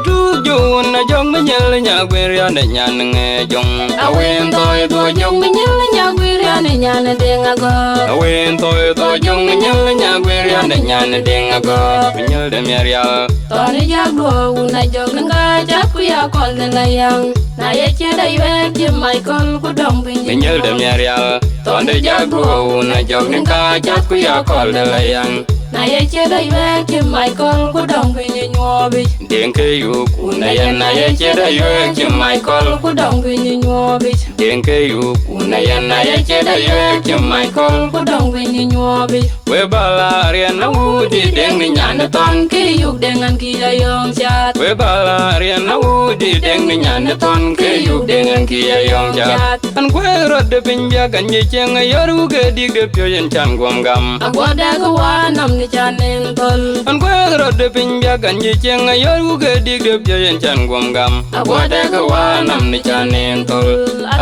tu ju na jong me nyel nya gwer ya ne nya nge jong awen toy to jong me nyel nya gwer ya ne nya ne denga go awen toy to jong me nyel nya gwer ya ne nya ne denga go nyel de mer ya to ne ja go na jong nga ja ku ya kol ne la yang na ye che dai we che mai kol ku dong bi nyel de mer ya to ne ja go na jong nga ja ku ya kol ne la yang na ye che dai we che mai kol ku dong bi nyo bi den ke yu ku na ye che dai we che mai kol ku dong bi nyo bi den ke yu ku na ye che dai we che mai kol ku dong bi nyo bi we bala rian na u di den ni nya na ton ke yu dengan ki ya yong chat we bala rian na u di den ni nya na ton ke yu dengan ki ya yong chat an kwe rod de pinja kan ye cheng yoru ge dig de pyo yen chan gwam gam agwa da go wa nam ni chan en tol an kwe rod de pinja kan ye cheng yoru ge dig de pyo yen chan gwam gam agwa da go wa nam ni chan en tol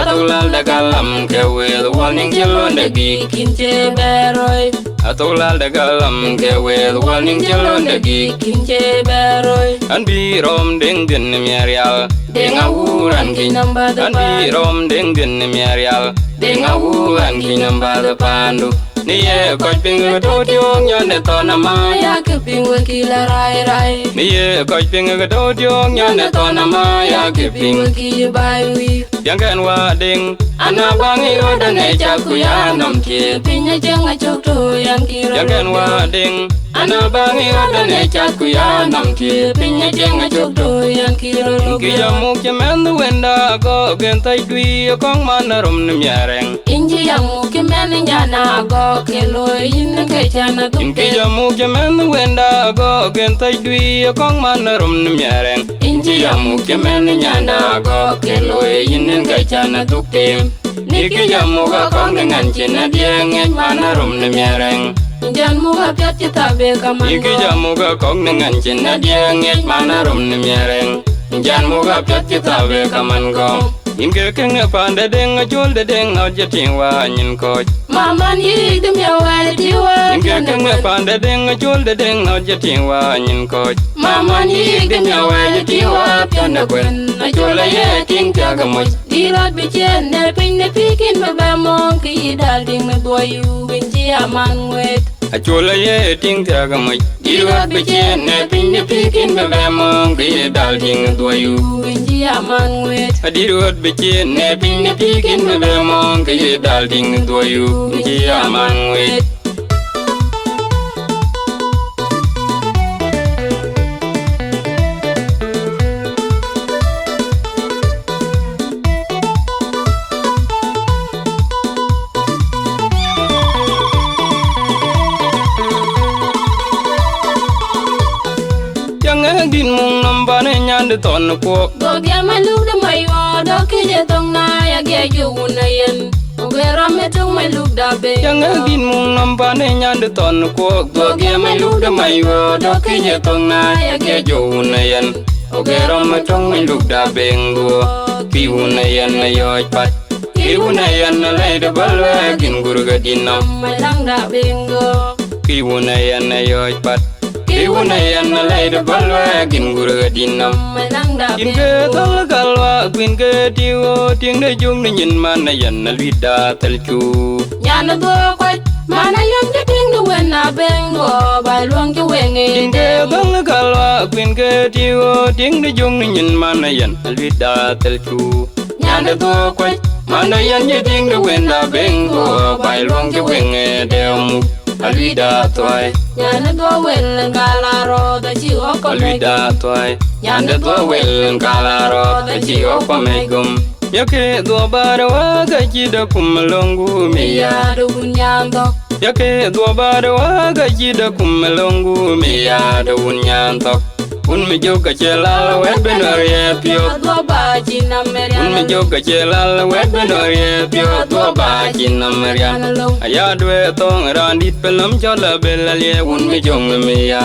atulal da galam ke we the warning jelon de gi kin che beroy atulal da galam ke we the warning jelon de gi kin che beroy an bi rom ding din miarial ding awuran ki namba da an bi rom ding din miarial ding awuran ki namba da pandu ni ye ko ping to tiong nyon ne to na ma ya ke ping ki la rai rai ni ye ko ping to tiong nyon ne to na ma ya ke ping ki bai wi yang kan wa ding ana bangi o da ne cha ku ya nam ki ping ye jeng a chok to yang ki ro yang kan wa ding ana bangi o da ne cha ku ya nam ki ping ye jeng a chok to yang ki ro ki ya mu ke men du wenda go gen tai dui kong man rom nim yareng inji yang mu ke men nya na go kelo yin ke chana du ke jamu ke men wenda go gen tai dui kong man rom nim yareng inji jamu ke men nyana go kelo yin ke chana du tem ni ke jamu ga kong dengan chena dieng man rom nim yareng jan mu ga pyat ta be kaman ni ke jamu ga kong dengan chena dieng man rom nim yareng jan mu ga pyat ta be kaman go in ke keng pande deng chul de deng au jeting wa nyin ko mama ni dum ya wa ti wa in ke keng pande deng chul de deng au jeting wa nyin ko mama ni dum ya wa ti wa pian na kwen a chul ye ting ka ga mo di rat bi chen ne pin ne pikin ba mong ki dal ding me boy yu bin ji aman wet a chul ye ting ka ga mo di rat bi chen ne pin ne pikin ba mong ki dal ding do yu bin ji aman wet a di rat bikin ne pin ne pikin me be mong ke dal ding do yu ji aman wet din mung namba ne nyan de ton ko go ga ma lu de mai wa do ke je tong na ya ge ju na yen o ge ram me tong mai lu da be yang din mung namba ne nyan de ton ko go ga ma lu de mai wa do ke je tong na ya ge ju na yen o ge ram me tong mai lu da be ngo pi u na yen na yo pat pi u na yen na le de bal wa gin gur ga din nam mai lang da be ngo pi u na yen na yo pat iwuna yan na lay de balwa gin gura dinam in ke tol galwa gwin ke tiwo ting de jung ni nyin man na yan na lida telchu yana do kwat mana yan de ting de wen na bengo ba luang ke wenge in ke tol galwa gwin ke tiwo ting de jung ni nyin man na yan na lida telchu yana do kwat mana yan de ting de wen na bengo ba luang ke wenge de mu alwida toy nyana do wel kalaro da chi o ko alwida toy nyana do wel kalaro da chi o ko megum yake do barwa ga chi da kum longu mi ya do bunyanto yake do barwa ga chi da kum longu mi ya do bunyanto un mi joga chelal wet benorie pio do ba chi nameria un mi joga chelal wet benorie pio do ba chi nameria aya dwe tong randit pelam chola belalie un mi jong mi ya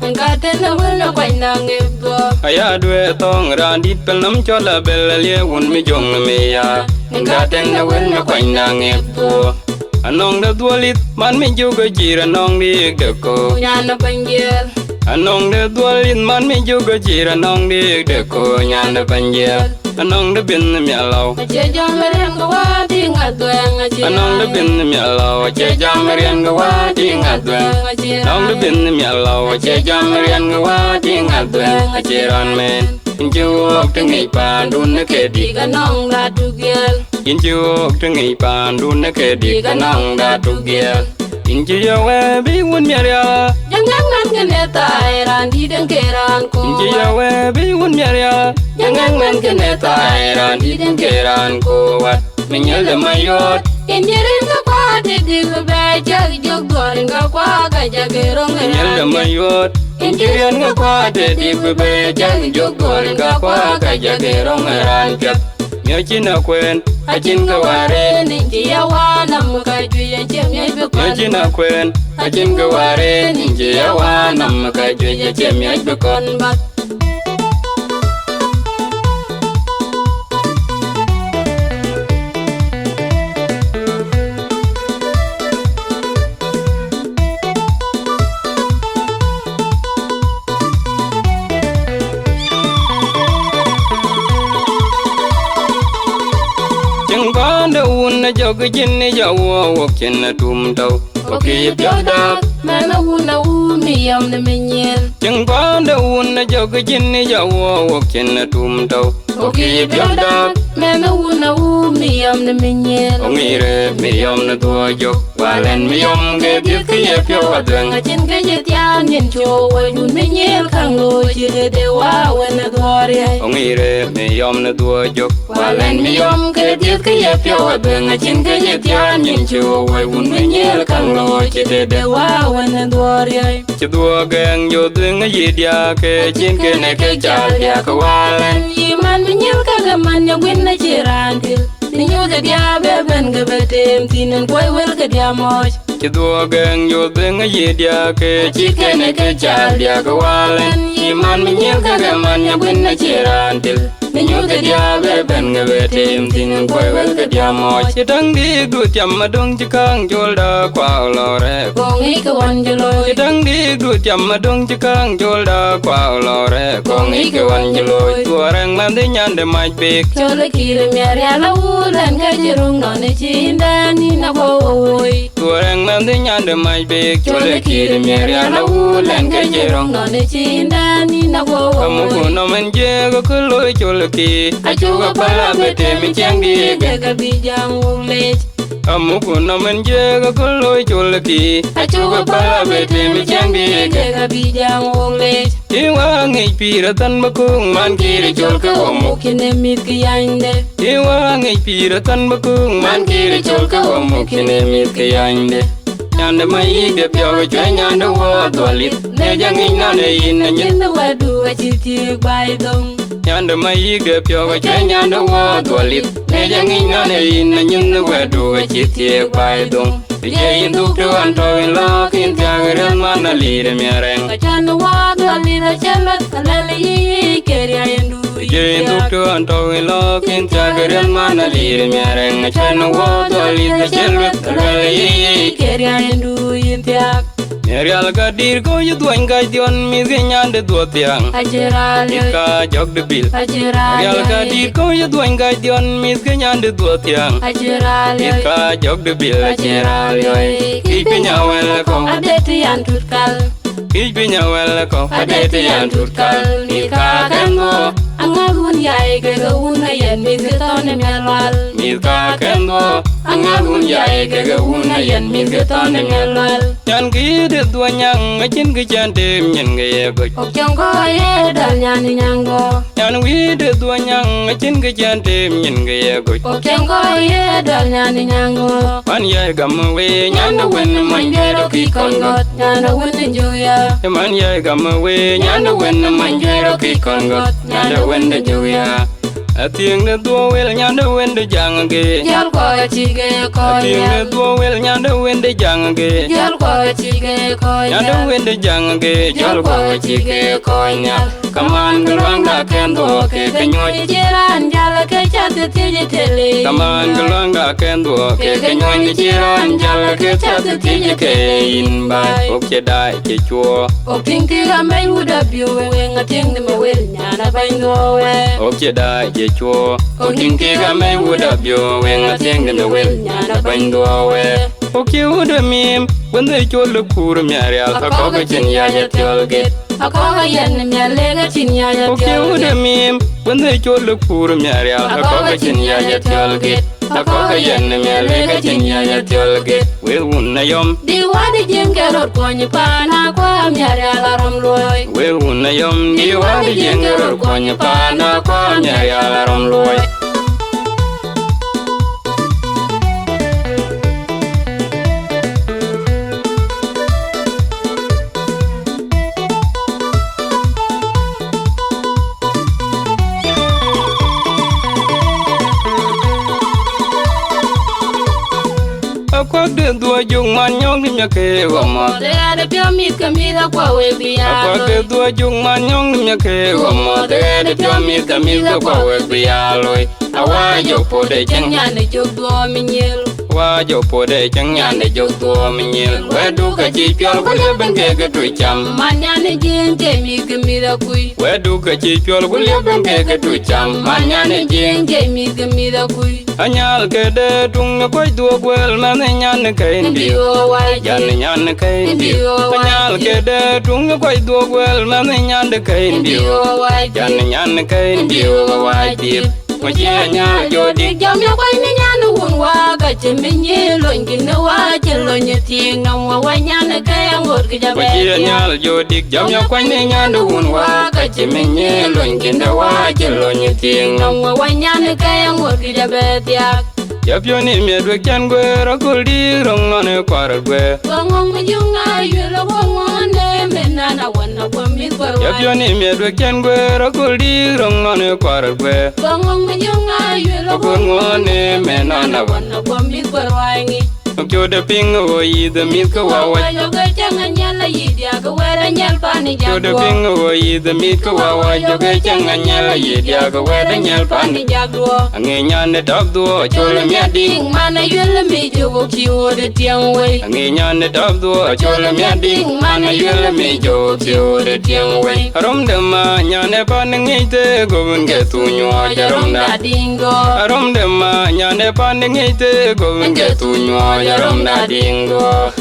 ngate na wala kwai na ngebo aya dwe tong randit pelam chola belalie un mi jong mi ya ngate na wala kwai na ngebo anong da dualit man mi joga jira nong di de ko nyana panggil Anong de dualin man mi juga jira nong di de ko nyanda banjia. Anong de bin mi alaw. Che jamren ga wadi ngadwen ngajira. Anong de bin mi alaw. Che jamren ga wadi ngadwen. Anong de bin mi alaw. Che jamren ga wadi ngadwen ngajiran men. Injuk tengi pandun ke di kanong da tugel. Injuk tengi pandun ke di kanong da tugel. Inji yawe bi wun miaria. Jangan man kene tairan di dengkeran ko. Inji yawe bi wun miaria. Jangan man kene tairan di dengkeran ko. Wat menyel de mayot. Injirin ka kwa te di ko beja jog dorin ka kwa ka jagerong menyel de mayot. Injirin ka kwa te di ko beja jog dorin ka kwa ka jagerong ran kap. Myo china kwen achin ka ware ni jiyawa nam ka juye chem ye be Myo china kwen achin ka ware ni jiyawa nam ka juye chem ye be kon bat. Jog jinni jawo wokin na tum taw oki pyoda mana wuna umi yam na menyen jeng panda wuna jog jinni jawo wokin na tum taw oki pyoda mana wuna umi yam na menyen ongire mi yam na do jog walen mi yam ge dit ye pyo adwen ngachin ge jetian yen cho wa dun menyen kang lo chire de wa wena dore ongire mi yam na do jog walen mi yam ge dit ye pyo adwen ngachin ge jetian yen cho wa dun menyen kang lo chire de wa wena dore chidua gang yo dwen ye dia ke chin ke ne ke chal dia ko walen yiman menyen ka gaman ya gwen chirantil ninyo de dia beben ge betem tinen koy wel ge dia moj chidua gang yo dwen ye dia ke chin ke ne ke chal dia ko walen yiman menyen ka gaman ya gwen chirantil ninyo de dia beben ge betem tinen koy wel ge dia moj chidang di du cham madong chikang jolda kwa lore kongi ke wanjelo chidang di du cham madong chikang jolda kwa lore kongi ke wanjelo tuarang man de nyande maj bek chole kire mer ya la ulan ka jirung no ne chinda ni na boy tuarang man de nyande maj bek chole kire mer ya la ulan ka jirong no ne chinda ni na boy kamu kuno men je go kulo chole ki achuga pala bete mi changi ge ga bijang ulech kamu kuno men je go kulo chole ki achuga pala bete mi changi ge ga bijang ulech iwa ngai pira tan bakung man kiri chol ka omu kine mit ki yande iwa ngai pira tan bakung man kiri chol ka omu kine mit ki yande nyande mai de pyo chwe nyande wo dolit ne jangi na ne yin na nyin nyin wa du wa chi ti bai dong nyande mai de pyo chwe nyande wo dolit ne jangi na ne yin na nyin wa du wa chi ti bai dong je yin du tu an to in lo kin ta ren man na li de mereng ka chan wa ga li na chamat kalali yi keri ayendu je yin du tu an to in lo kin ta ren man na li de mereng chan wo dolit na chelwet kalali yi keri ayendu yintiak Nyerial ka dir ko yu duan ka dion mi ge nyande do tiang ajiral Ika jog de bil Nyerial ka dir ko yu duan ka dion mi ge nyande do tiang ajiral Ika jog de bil Nyerial yoy Kij pinya wel ko adeti an tutkal Kij pinya wel ko Adeti yan tutkal Ika kengo angagun yai ke ga una yen mi ge tone melwal Ika kengo Angagun yae ke ge una yen mi ge tone melwal Nyan ki de duan yang Ngachin ge chante myen ge ye goj ok chongo ye dal nyani nyango Nyan wi de duan yang Ngachin ge chante myen ge ye goj ok chongo ye dal nyani nyango Man ye gam we nyanda wen man ye do ki kongot nyana wen juya Man ye gam we nyanda wen man ye do ki kongot Nyanda wen de juya Atieng de duo wel nyanda wen de jang ge jal ko chige ko Atieng de duo wel nyanda wen de jang ge jal ko chige chike koy Nyanda wende jang ge jol kwa chike koy nyal Kaman galwang da kendo ke kenyoy Jiran jala ke chat tije tele Kaman galwang da kendo ke kenyoy Jiran jala ke chat tije ke in bai Ok dai ke chua Ok ting tiga may wuda biwe Nga ting di mawil nyana baingo we Ok dai ke chua Ok ting tiga may wuda bio Nga ting di mawil nyana baingo we Ok wuda mim Wende chol kur myarial Kakoga chin yaya tiolgit Akoga yen myalega chin yaya Ok wuda mim Wende chol kur myarial Kakoga chin yaya tiolgit Akoga yen myalega chin yaya tiolgit We wunna yom Di wadi jengerot konyi pana Kwa myariala romloy We wunna yom Di wadi jengerot konyi pana Kwa myariala romloy Akwag de dua jung man nyong nim yake wama De ade pyo mit kamida kwa we Akwag de biya dua jung man nyong nim yake wama De de pyo mi kamida kwa we bialoy Awa jo po de cheng Nyane chuk duo minyel Wa jo po de cheng nyane jo tuo minyel We du ka chi pyol gule ben ke ke tu cham Manyane jing te mit kamida kui We du ka chi pyol gule ben ke ke tu cham Manyane jing te mit kamida kui Anyal ke de tung na koi duo gwel man nyan ke indi Ndiyo wai Jan nyan ke indi Ndiyo wai Anyal ke de tung na koi duo gwel man nyan ke indi Ndiyo wai Jan nyan ke indi wa dip Mochi anyal jo dik Jam ya kwai ni nyanu wun wa Ka chiminyi longi na wa Chilo ting na wa nyane kaya ngot Mochi kijabe anyal jo dik jam ya kwai ni nyandu wun wa Ka chiminyi longi na wa Chilo ting na wa nyane kaya ngot kijabe tiak Yapyo ni miedwe kyan gwe Rakul di rong ane kwarat gwe Wangong majunga Yula wangone Menana wana kwa mikwa Yapyo ni miedwe kyan gwe Rakul di rong ane kwarat gwe Wangong majunga Yula Rakul ngone menana wana kwa mikwa wangi Mkyo de ping o yi de mit ka wawa Joga changa nyala yidia Ka wera nyal pani Mkyo de jagwa ping o yi de mit ka wawa Joge changa nyala yi dia ka weda nyal pani jagwa Ange nyane tab duo chole miadi Ting mana yula mi jogo kiwo de tiang wei Ange nyane tab duo chole miadi Ting mana yula mi jogo kiwo de tiang wei Arom de ma nyane pan ngite gobun ke tu nyua jarom da dingo Arom de ma nyane pan ngite gobun ke tu nyua jarom da dingo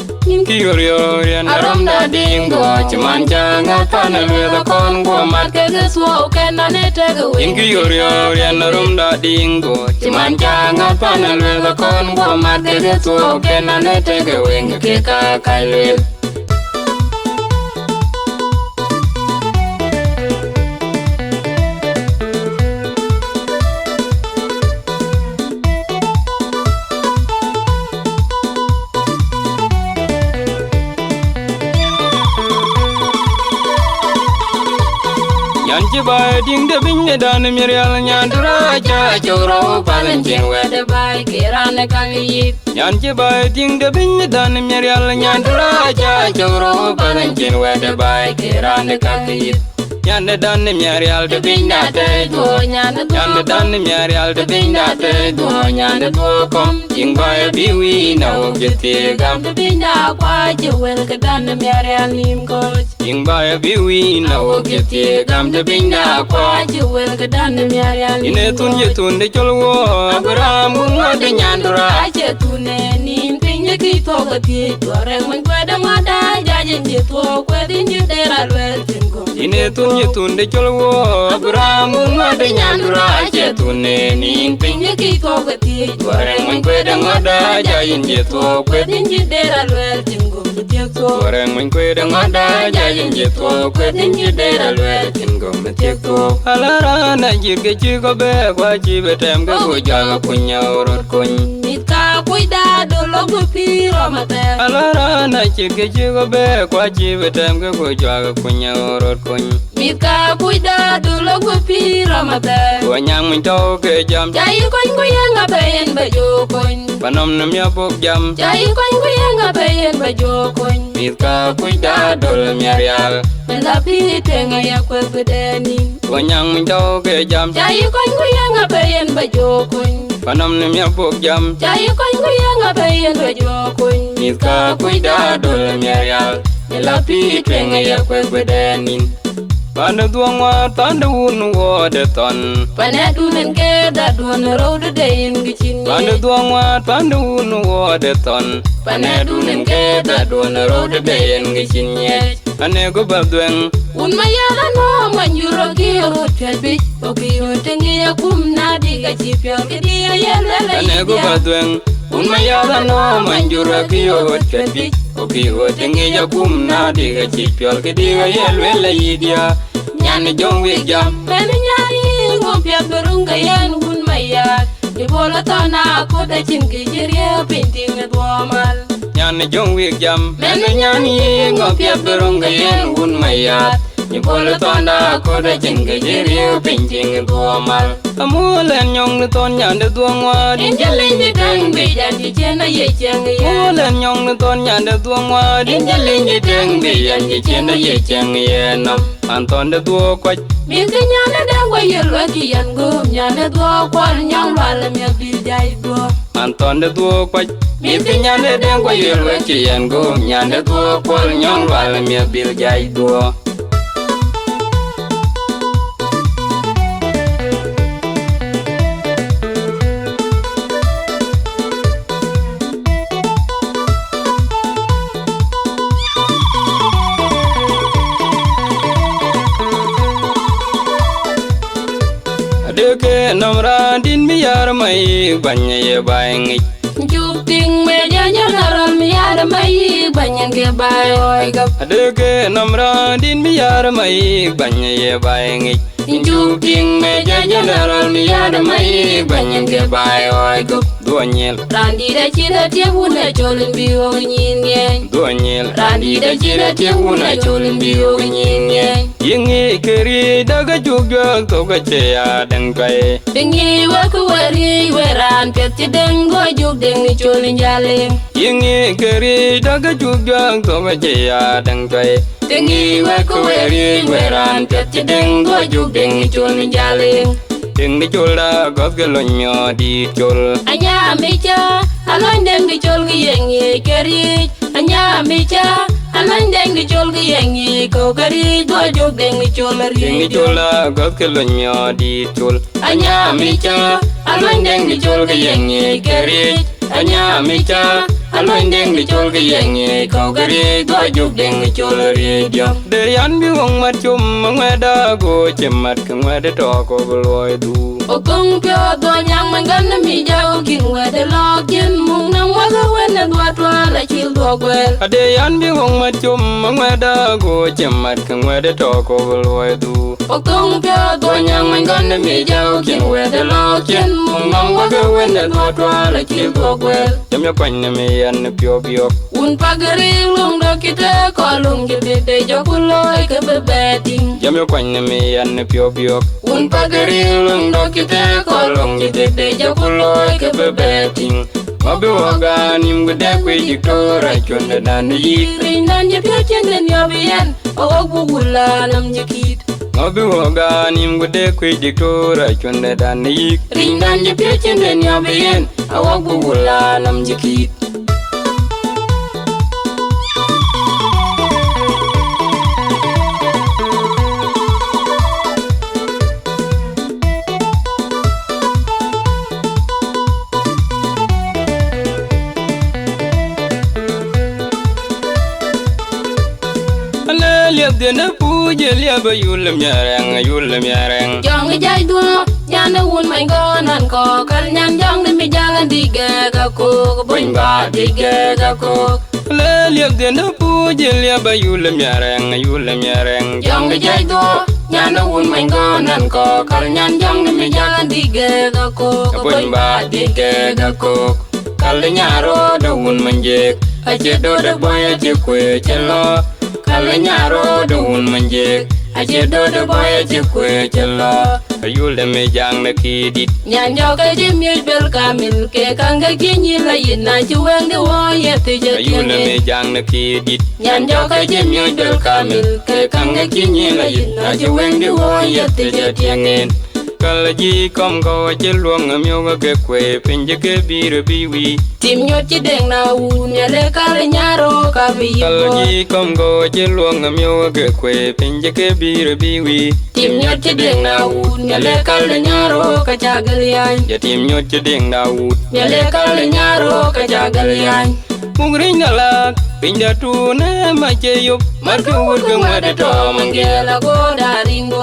Kiyorio yan arom da dingo Chuman changa panel with a con go mat Kege suwa uke na ne tege wei Kiyorio yan arom da dingo Chuman changa panel with a con go mat Kege so kena ne tege wing Kika kailwil Yanchi ba ding de bing de dan mirial nyandura cha choro palan chinwe De bai kirane kangi Yanchi ba ding de bing de dan mirial nyandura cha choro palan chinwe de bai kiran kakit Yande dan mirial de bing da te do Nyane Yande dan mirial de bing da te do nyande do kom jing ba biwi na objete gam De binda kwa jewel ke dan mere alim coach jing ba biwi na objete gam de bing da kwa jewel ke dan mere alim Ine tun de cholwo Abraham bunga de nyandura Ache tune nin pinye ki toga ti Tore mwen kweda mwada Jajen je to kwedi nji dera lwel tingo Ine tun de cholwo Abraham bunga de nyandura Ache tune nin Pinye ki toga ti Tore mwen kweda mwada Jajen je to kwedi Kwedi nji dera lwel tingo Mutiek to Tore mwen kweda mwada Jajen je to kwedi nji dera lwel tingo Mutiek to Alara na jirge chiko be Kwa chibe temge kujaga kunya urot kuny Mitka cuidado logo piro mater Alara na jirge chiko be Kwa chibe temge kujaga kunya urot kuny Mika kuida dulo gupi ramata. Tua nyang mình trâu kê jam. Jai koin kuya ngapain baju koin. Panom nam ya pok jam. Jai koin kuya ngapain baju koin. Mika kuida dol myarial. Melapi tenga ya kwe kudenin. Tua nyang mình trâu kê jam. Jai koin kuya ngapain baju koin. Panom nam ya pok jam. Jai koin kuya ngapain baju koin. Mika kuida dol myarial. Melapi tenga ya kwe kudenin. Panda tuang wa tanda un wa de ton. Pana dunen ke da dun road de in gichin. Panda tuang wa tanda un wa de ton. Pana dunen ke da dun road de in gichin ye. Ane go babdwen. Un mayala no manjuro ki road chelbi. Oki rotengi ya kum na diga chipyo ke dia yelele. Ane go babdwen. Un mayala no manjuro ki road chelbi. Oki rotengi ya kum na diga chipyo ke dia yelele yidia. Nyani jong wi jam. Meni nyani ngopya berunga yen un maya. Ibola tana ko da chin ki jiria pinting edwamal. Nyani jong wi jam. Meni nyani ngopya berunga yen un mayat. Ibola tana ko da chin ki jiria pinting edwamal. Amulen nyong ni ton nyande duang wa. Injalin di deng bijan di chena ye cheng ye. Amulen nyong ni ton nyande duang wa. Injalin di deng bijan di chena ye cheng ye nam. Anton de duo kwaj. Miki nyane deng wa yelwa ki yan gum nyane duo kwal nyang wala me bil jai duo. Anton de duo kwaj. Miki nyande deng wa yelwa ki yan gum nyande duo kwal nyang wala me bil jai duo. Deke namra din mi yar mai banya ye baingi. Juk ting me janya naral mi yar mai banyan ke bai oi gap. Deke namra din mi yar mai banya ye baingi. Juk ting me janya naral mi yar mai banyan ke bai oi gap. Duanyel. Randi da chira tie buna cholin bi o nyin ye. Duanyel. Randi da chira tie buna cholin bi o nyin ye. Yingi keri daga jugyo toga cheya dengkai. Dengi waku wari weran pet ti dengo juk dengi cholin jale. Yingi keri daga jugyo toga cheya dengkai. Dengi waku wari weran pet ti dengo juk dengi cholin jale. Deng di chola got gelonyo di chol. Anya mecha alon dengi chol gi yengi keri. Anya mecha alon dengi chol gi yengi ko keri do juk dengi chol ri. Deng di chola got gelonyo di chol. Anya mecha alon dengi chol gi yengi keri. Anya mecha alon deng di chol gi yengi ko keri do juk deng di chol ri dio. De yan bi wong mat chum ngweda go chemat ngweda to ko loy du. Okung pyo do nyang mangan mi jaw kin wede lokin mung nang waga wena dwa twa la chil do gwel. Ade yan bi wong mat chum ngweda go chemat ngweda to ko loy du. Okung pyo do nyang mangan mi jaw kin wede lokin mung nang waga wena dwa twa la chil do gwel. Jam yo kwany me yan pyo pyo. Un pagari lung do kite ko lung gide de jokuloy ke bebeting. Jam yo kwany me yan pyo pyo. Un pagari lung do kite ko lung gide de jokuloy ke bebeting. Mabi waga nim gede kwe jiktora chonda dan yi. Rin nan je pyo chenden yobien o bugula nam jikit. Mabi waga nim gede kwe jiktora chonda dan yi. Rin nan je pyo chenden yobien o bugula nam jikit. Liab de na puje liab yulam yarang. Jong jai duo nyana un mai gonan ko kal nyan jong de mi jalan dige ga ko boin ba dige ga ko. Liab de na puje liab yulam yarang. Jong jai duo nyana un mai gonan ko kal nyan jong de mi jalan dige ga ko Boin ba dige ga ko. Kal nyaro do un manjek. Ache do de boy ache kwe chelo. Kal nyaro do un manjek. ache do de boy ache kwe chelo ayule me jang na kidit nyan jo ka jimye bel kamil ke kanga kinyi la yina chuweng de wo yete je ayule me tienge jang na kidit nyan jo ka jimye bel kamil ke kanga kinyi la yina chuweng de wo yete je tienge kala ji kom ko che luong amyo ga ke kwe pinje ke biro biwi tim nyot chi deng na un yale kale nyaro ka bi kala yibo ji kom ko che luong amyo ga ke kwe pinje ke biro biwi tim nyot chi deng na un yale kale nyaro ka chagal yan ya tim nyot che ding daud yale kale nyaro ka chagal yan mugri nala pinja tu na ma che yup mar ku wut ku ma de to mangela go da ringo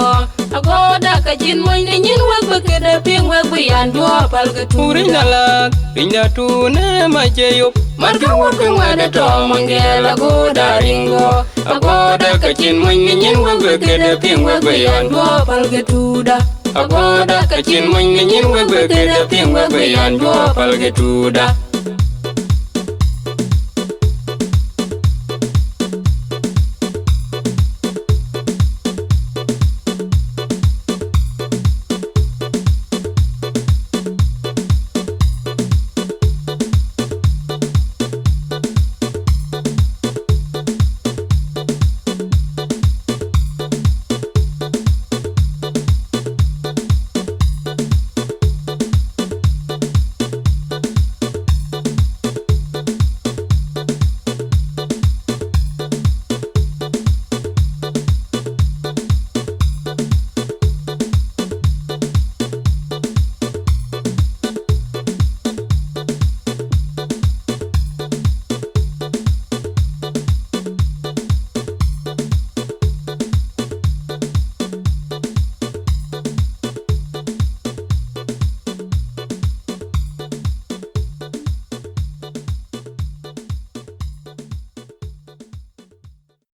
agoda ka jin moy ni nyin wak beke de ping wak bi an do pal ka tu mugri nala pinja tu na ma che yup mar ka wut ku ma de to mangela go da ringo agoda ka jin moy ni nyin wak beke de ping wak bi an do pal ka tu da agoda ka chin moy ni nyin we be ke de ping we be an do pal ge tu da